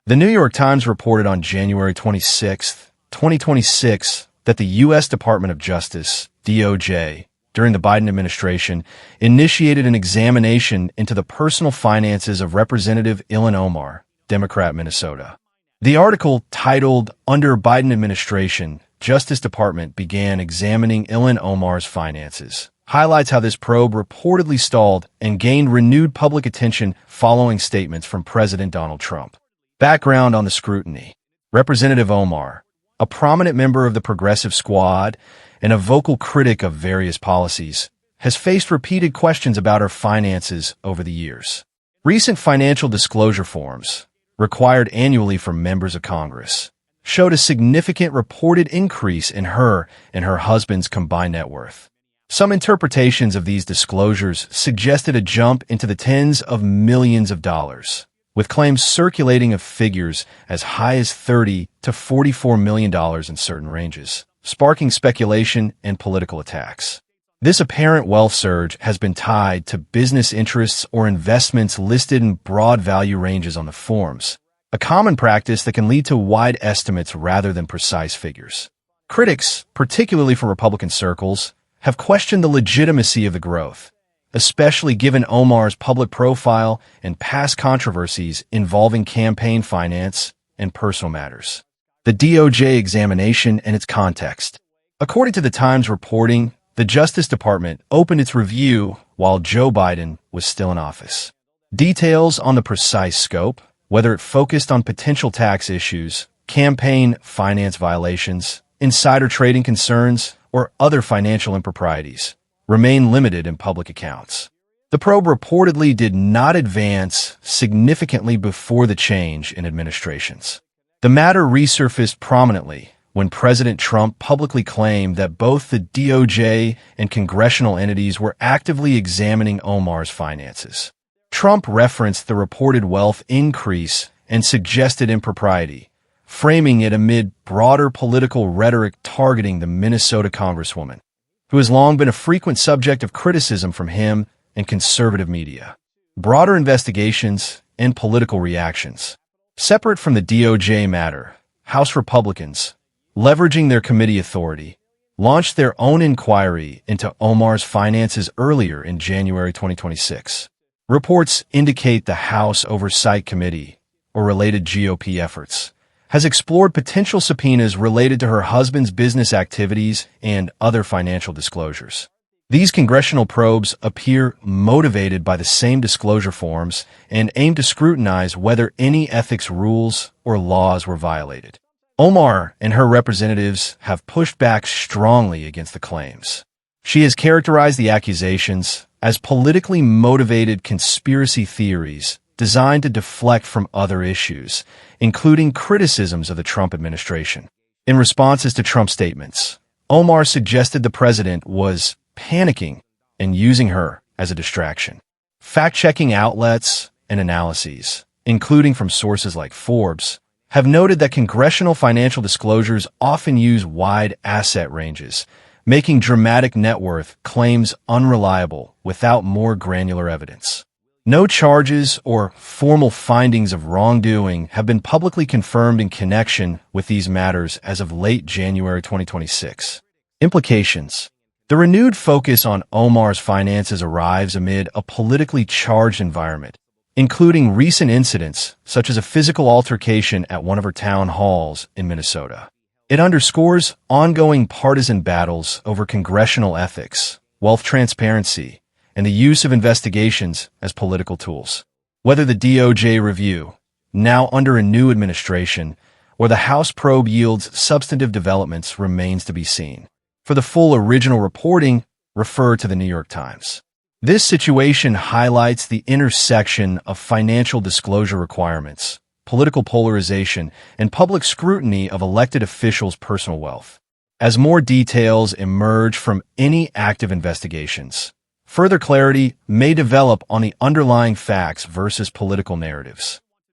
The New York Times reported on January 26, 2026, that the U.S. Department of Justice, DOJ, during the Biden administration, initiated an examination into the personal finances of Representative Ilhan Omar, Democrat, Minnesota. The article, titled "Under Biden Administration, Justice Department Began Examining Ilhan Omar's Finances," highlights how this probe reportedly stalled and gained renewed public attention following statements from President Donald Trump. Background on the scrutiny. Representative Omar, a prominent member of the Progressive Squad and a vocal critic of various policies, has faced repeated questions about her finances over the years. Recent financial disclosure forms, required annually from members of Congress, showed a significant reported increase in her and her husband's combined net worth. Some interpretations of these disclosures suggested a jump into the tens of millions of dollars, with claims circulating of figures as high as $30 to $44 million in certain ranges, sparking speculation and political attacks. This apparent wealth surge has been tied to business interests or investments listed in broad value ranges on the forms, a common practice that can lead to wide estimates rather than precise figures. Critics, particularly from Republican circles, have questioned the legitimacy of the growth, especially given Omar's public profile and past controversies involving campaign finance and personal matters. The DOJ examination and its context. According to the Times reporting, the Justice Department opened its review while Joe Biden was still in office. Details on the precise scope, whether it focused on potential tax issues, campaign finance violations, insider trading concerns, or other financial improprieties, remain limited in public accounts. The probe reportedly did not advance significantly before the change in administrations. The matter resurfaced prominently when President Trump publicly claimed that both the DOJ and congressional entities were actively examining Omar's finances. Trump referenced the reported wealth increase and suggested impropriety, framing it amid broader political rhetoric targeting the Minnesota congresswoman, who has long been a frequent subject of criticism from him and conservative media. Broader investigations and political reactions. Separate from the DOJ matter, House Republicans, leveraging their committee authority, launched their own inquiry into Omar's finances earlier in January 2026. Reports indicate the House Oversight Committee, or related GOP efforts, has explored potential subpoenas related to her husband's business activities and other financial disclosures. These congressional probes appear motivated by the same disclosure forms and aim to scrutinize whether any ethics rules or laws were violated. Omar and her representatives have pushed back strongly against the claims. She has characterized the accusations as politically motivated conspiracy theories designed to deflect from other issues, including criticisms of the Trump administration. In responses to Trump's statements, Omar suggested the president was panicking and using her as a distraction. Fact-checking outlets and analyses, including from sources like Forbes, have noted that congressional financial disclosures often use wide asset ranges, making dramatic net worth claims unreliable without more granular evidence. No charges or formal findings of wrongdoing have been publicly confirmed in connection with these matters as of late January 2026. Implications. The renewed focus on Omar's finances arrives amid a politically charged environment, including recent incidents such as a physical altercation at one of her town halls in Minnesota. It underscores ongoing partisan battles over congressional ethics, wealth transparency, and the use of investigations as political tools. Whether the DOJ review, now under a new administration, or the House probe yields substantive developments remains to be seen. For the full original reporting, refer to the New York Times. This situation highlights the intersection of financial disclosure requirements, political polarization, and public scrutiny of elected officials' personal wealth. As more details emerge from any active investigations, further clarity may develop on the underlying facts versus political narratives.